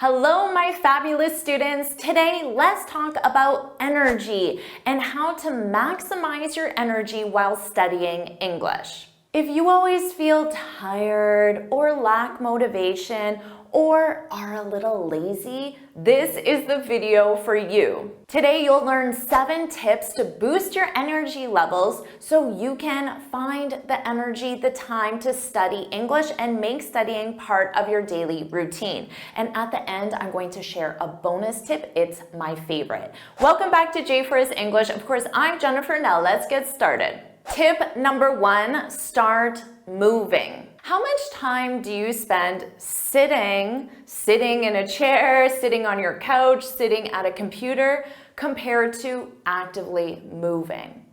Hello, my fabulous students. Today, let's talk about energy and how to maximize your energy while studying English. If you always feel tired or lack motivation or are a little lazy, this is the video for you. Today, you'll learn 7 tips to boost your energy levels so you can find the energy, the time to study English and make studying part of your daily routine. And at the end, I'm going to share a bonus tip. It's my favorite. Welcome back to JForrest English. Of course, I'm Jennifer. Now let's get started. Tip number 1, start moving. How much time do you spend sitting in a chair, sitting on your couch, sitting at a computer, compared to actively moving?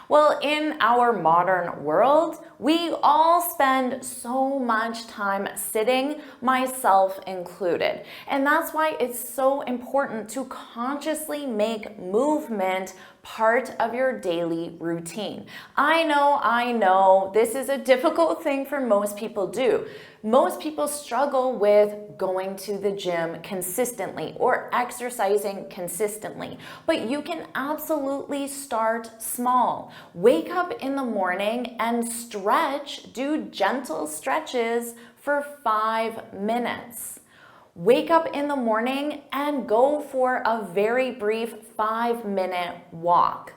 Well, in our modern world, we all spend so much time sitting, myself included. And that's why it's so important to consciously make movement part of your daily routine. I know, this is a difficult thing for most people do. Most people struggle with going to the gym consistently or exercising consistently, but you can absolutely start small. Wake up in the morning and stretch, do gentle stretches for 5 minutes. Wake up in the morning and go for a very brief 5-minute walk.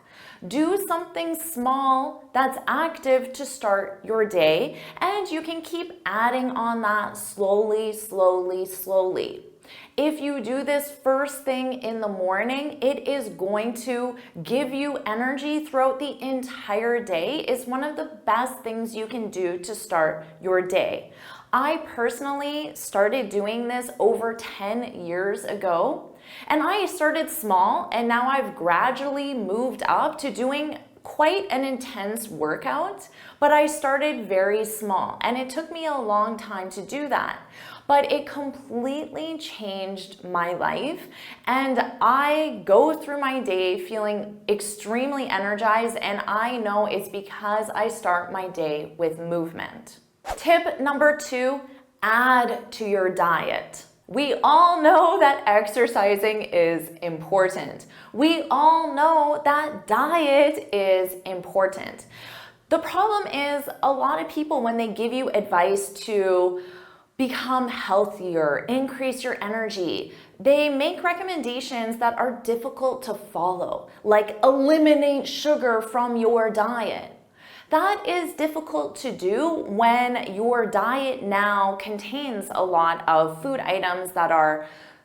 Do something small that's active to start your day, and you can keep adding on that slowly. If you do this first thing in the morning, it is going to give you energy throughout the entire day. It's one of the best things you can do to start your day. I personally started doing this over 10 years ago, and I started small, and now I've gradually moved up to doing quite an intense workout, but I started very small, and it took me a long time to do that. But it completely changed my life, and I go through my day feeling extremely energized, and I know it's because I start my day with movement. Tip number 2, add to your diet. We all know that exercising is important. We all know that diet is important. The problem is a lot of people, when they give you advice to become healthier, increase your energy, they make recommendations that are difficult to follow, like eliminate sugar from your diet. That is difficult to do when your diet now contains a lot of food items that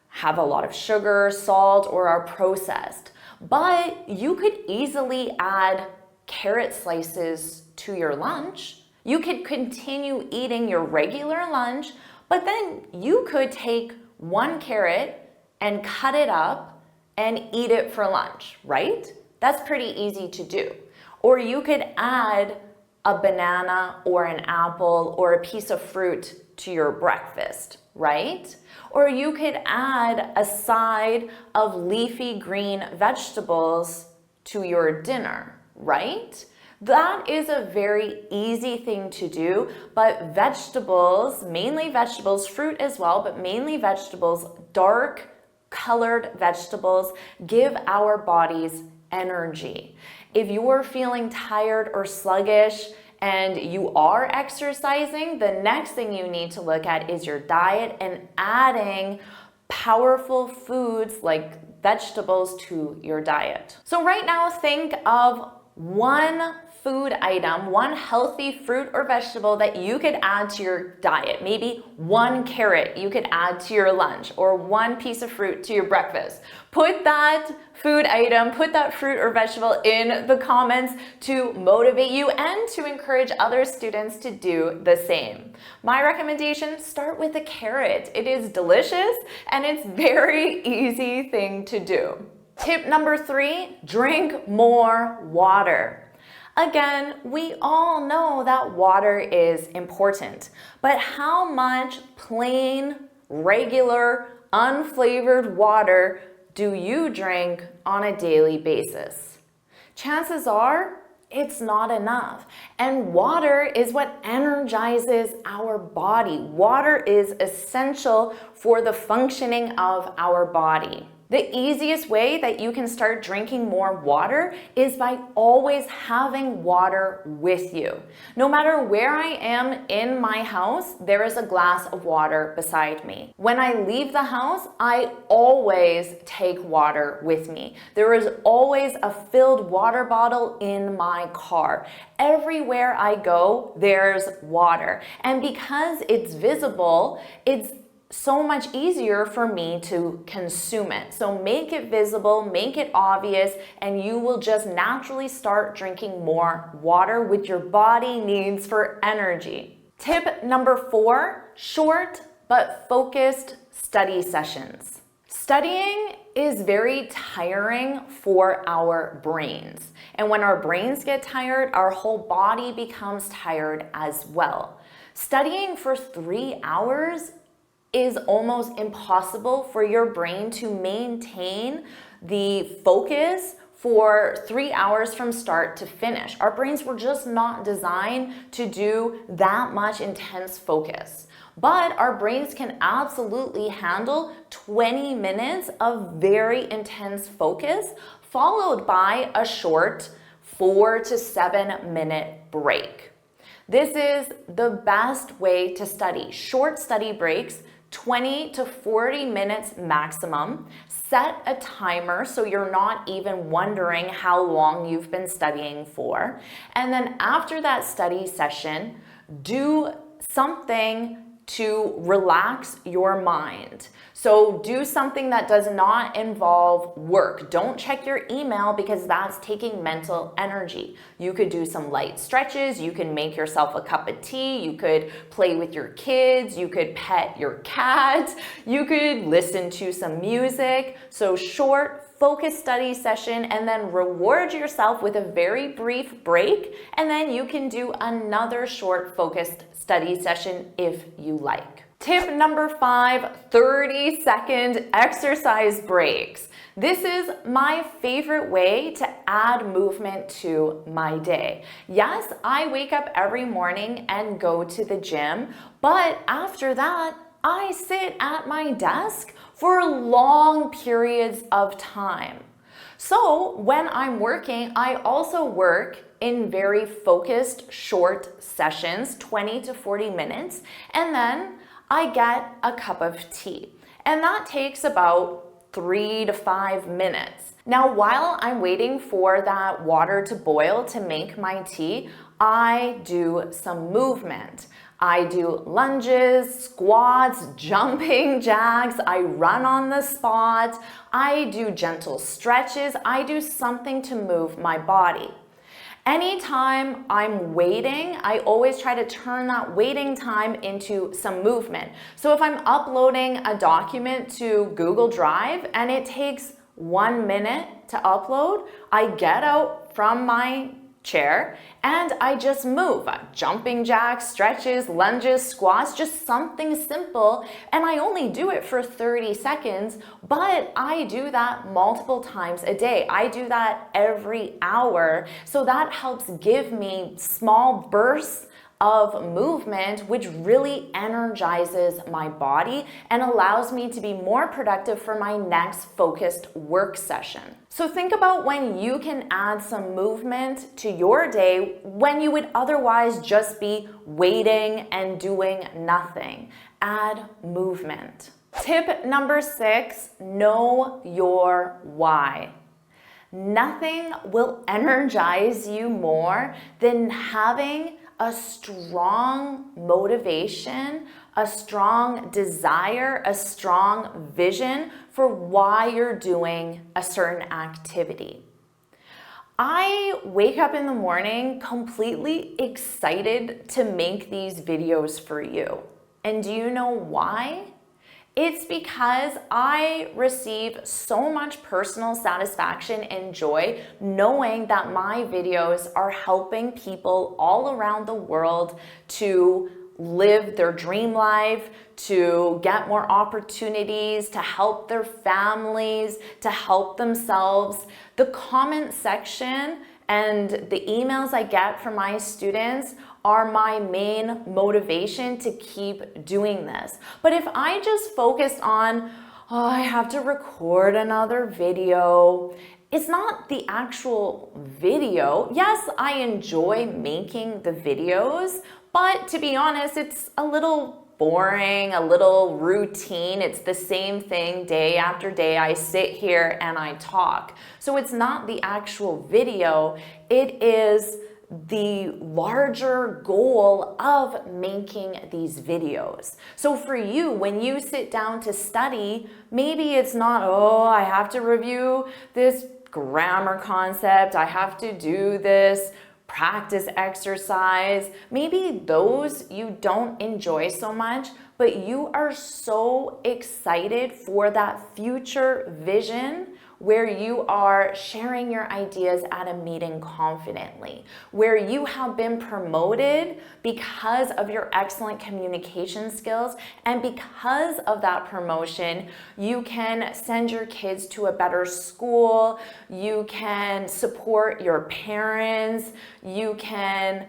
have a lot of sugar, salt, or are processed. But you could easily add carrot slices to your lunch. You could continue eating your regular lunch, but then you could take 1 carrot and cut it up and eat it for lunch, right? That's pretty easy to do. Or you could add a banana or an apple or a piece of fruit to your breakfast, right? Or you could add a side of leafy green vegetables to your dinner, right? That is a very easy thing to do, but vegetables, mainly vegetables, fruit as well, but mainly vegetables, dark colored vegetables, give our bodies energy. If you're feeling tired or sluggish and you are exercising, the next thing you need to look at is your diet and adding powerful foods like vegetables to your diet. So right now, think of 1 food item, 1 healthy fruit or vegetable that you could add to your diet. Maybe 1 carrot you could add to your lunch, or 1 piece of fruit to your breakfast. Put that food item, put that fruit or vegetable in the comments to motivate you and to encourage other students to do the same. My recommendation, start with a carrot. It is delicious and it's very easy thing to do. Tip number 3, drink more water. Again, we all know that water is important, but how much plain, regular, unflavored water do you drink on a daily basis? Chances are it's not enough. And water is what energizes our body. Water is essential for the functioning of our body. The easiest way that you can start drinking more water is by always having water with you. No matter where I am in my house, there is a glass of water beside me. When I leave the house, I always take water with me. There is always a filled water bottle in my car. Everywhere I go, there's water. And because it's visible, it's so much easier for me to consume it. So make it visible, make it obvious, and you will just naturally start drinking more water, which your body needs for energy. Tip number 4, short but focused study sessions. Studying is very tiring for our brains. And when our brains get tired, our whole body becomes tired as well. Studying for 3 hours is almost impossible for your brain to maintain the focus for 3 hours from start to finish. Our brains were just not designed to do that much intense focus. But our brains can absolutely handle 20 minutes of very intense focus, followed by a short 4 to 7 minute break. This is the best way to study. Short study breaks, 20 to 40 minutes maximum. Set a timer so you're not even wondering how long you've been studying for. And then after that study session, do something to relax your mind. So do something that does not involve work. Don't check your email because that's taking mental energy. You could do some light stretches. You can make yourself a cup of tea. You could play with your kids. You could pet your cat. You could listen to some music. So short, focused study session, and then reward yourself with a very brief break. And then you can do another short focused study session if you like. Tip number 5, 30-second exercise breaks. This is my favorite way to add movement to my day. Yes, I wake up every morning and go to the gym, but after that, I sit at my desk for long periods of time. So when I'm working, I also work in very focused short sessions, 20 to 40 minutes, and then I get a cup of tea. And that takes about 3 to 5 minutes. Now, while I'm waiting for that water to boil to make my tea, I do some movement. I do lunges, squats, jumping jacks, I run on the spot, I do gentle stretches, I do something to move my body. Anytime I'm waiting, I always try to turn that waiting time into some movement. So if I'm uploading a document to Google Drive and it takes 1 minute to upload, I get out from my chair and I just move. Jumping jacks, stretches, lunges, squats, just something simple. And I only do it for 30 seconds, but I do that multiple times a day. I do that every hour. So that helps give me small bursts of movement, which really energizes my body and allows me to be more productive for my next focused work session. So think about when you can add some movement to your day when you would otherwise just be waiting and doing nothing. Add movement. Tip number 6, know your why. Nothing will energize you more than having a strong motivation, a strong desire, a strong vision for why you're doing a certain activity. I wake up in the morning completely excited to make these videos for you. And do you know why? It's because I receive so much personal satisfaction and joy knowing that my videos are helping people all around the world to live their dream life, to get more opportunities, to help their families, to help themselves. The comment section and the emails I get from my students are my main motivation to keep doing this. But if I just focused on, oh, I have to record another video, it's not the actual video. Yes, I enjoy making the videos, but to be honest, it's a little boring, a little routine. It's the same thing day after day. I sit here and I talk. So it's not the actual video, it is the larger goal of making these videos. So for you, when you sit down to study, maybe it's not, oh, I have to review this grammar concept, I have to do this practice exercise. Maybe those you don't enjoy so much, but you are so excited for that future vision where you are sharing your ideas at a meeting confidently, where you have been promoted because of your excellent communication skills, and because of that promotion, you can send your kids to a better school, you can support your parents, you can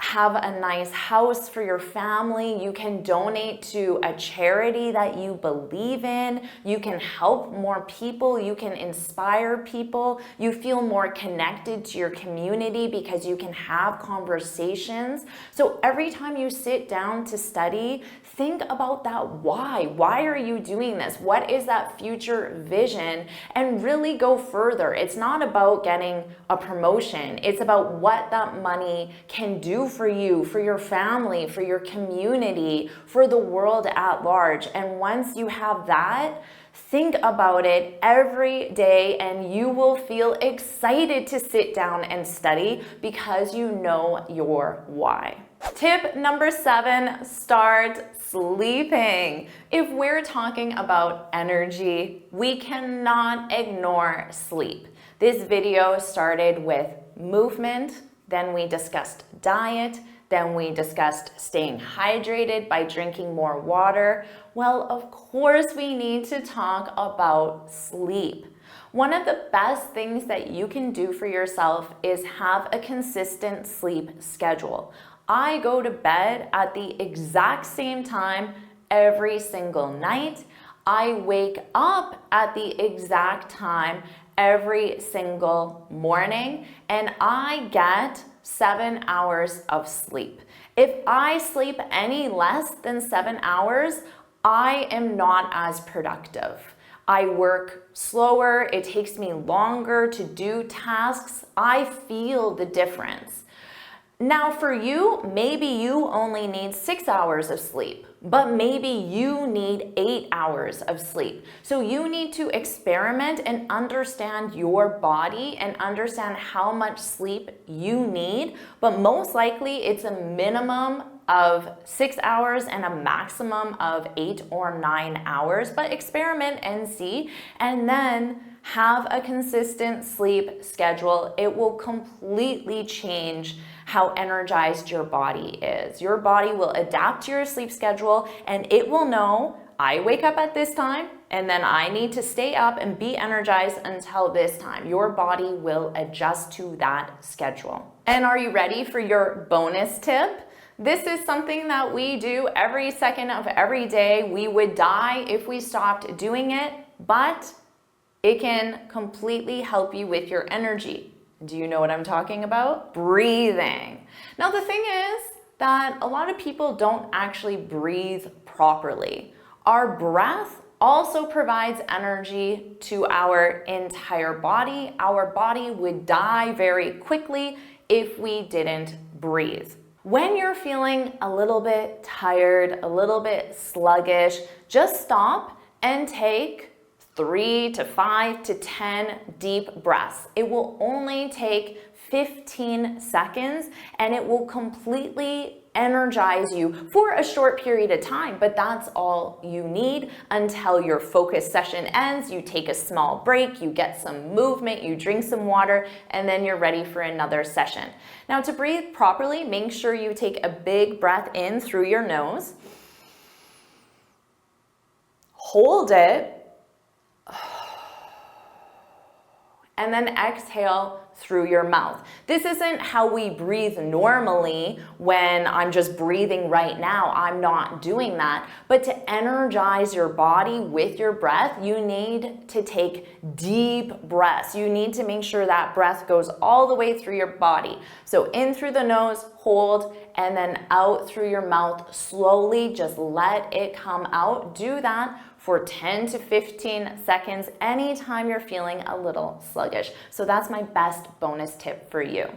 have a nice house for your family, you can donate to a charity that you believe in, you can help more people, you can inspire people, you feel more connected to your community because you can have conversations. So every time you sit down to study, think about that why. Why are you doing this? What is that future vision? And really go further. It's not about getting a promotion. It's about what that money can do for you, for your family, for your community, for the world at large. And once you have that, think about it every day and you will feel excited to sit down and study because you know your why. Tip number 7, start sleeping. If we're talking about energy, we cannot ignore sleep. This video started with movement, then we discussed diet, then we discussed staying hydrated by drinking more water. Well, of course we need to talk about sleep. One of the best things that you can do for yourself is have a consistent sleep schedule. I go to bed at the exact same time every single night. I wake up at the exact time every single morning, and I get 7 hours of sleep. If I sleep any less than 7 hours, I am not as productive. I work slower, it takes me longer to do tasks. I feel the difference. Now for you, maybe you only need 6 hours of sleep, but maybe you need 8 hours of sleep. So you need to experiment and understand your body and understand how much sleep you need, but most likely it's a minimum of 6 hours and a maximum of 8 or 9 hours, but experiment and see, and then have a consistent sleep schedule. It will completely change how energized your body is. Your body will adapt to your sleep schedule and it will know, I wake up at this time and then I need to stay up and be energized until this time. Your body will adjust to that schedule. And are you ready for your bonus tip? This is something that we do every second of every day. We would die if we stopped doing it, but it can completely help you with your energy. Do you know what I'm talking about? Breathing. Now the thing is that a lot of people don't actually breathe properly. Our breath also provides energy to our entire body. Our body would die very quickly if we didn't breathe. When you're feeling a little bit tired, a little bit sluggish, just stop and take 3 to 5 to 10 deep breaths. It will only take 15 seconds and it will completely energize you for a short period of time, but that's all you need until your focus session ends. You take a small break, you get some movement, you drink some water, and then you're ready for another session. Now to breathe properly, make sure you take a big breath in through your nose. Hold it. and then exhale through your mouth. This isn't how we breathe normally when I'm just breathing right now. I'm not doing that. But to energize your body with your breath, you need to take deep breaths. You need to make sure that breath goes all the way through your body. So in through the nose, hold, and then out through your mouth slowly. Just let it come out. Do that for 10 to 15 seconds anytime you're feeling a little sluggish. So that's my best bonus tip for you.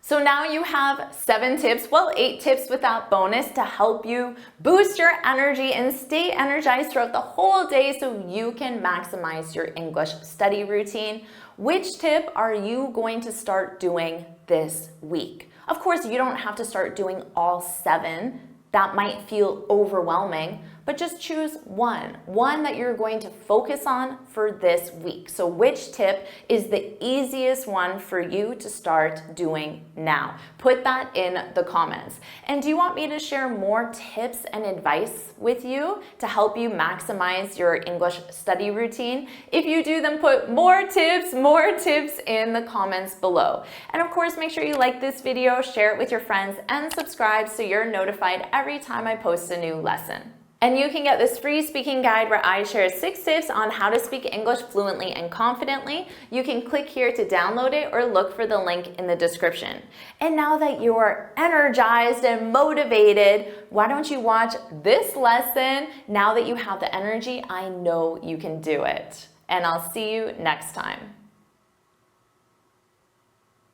So now you have 7 tips, well 8 tips with that bonus to help you boost your energy and stay energized throughout the whole day so you can maximize your English study routine. Which tip are you going to start doing this week? Of course, you don't have to start doing all 7. That might feel overwhelming, but just choose one that you're going to focus on for this week. So which tip is the easiest one for you to start doing now? Put that in the comments. And do you want me to share more tips and advice with you to help you maximize your English study routine? If you do, then put more tips in the comments below. And of course, make sure you like this video, share it with your friends, and subscribe so you're notified every time I post a new lesson. And you can get this free speaking guide where I share 6 tips on how to speak English fluently and confidently. You can click here to download it or look for the link in the description. And now that you're energized and motivated, why don't you watch this lesson? Now that you have the energy, I know you can do it. And I'll see you next time.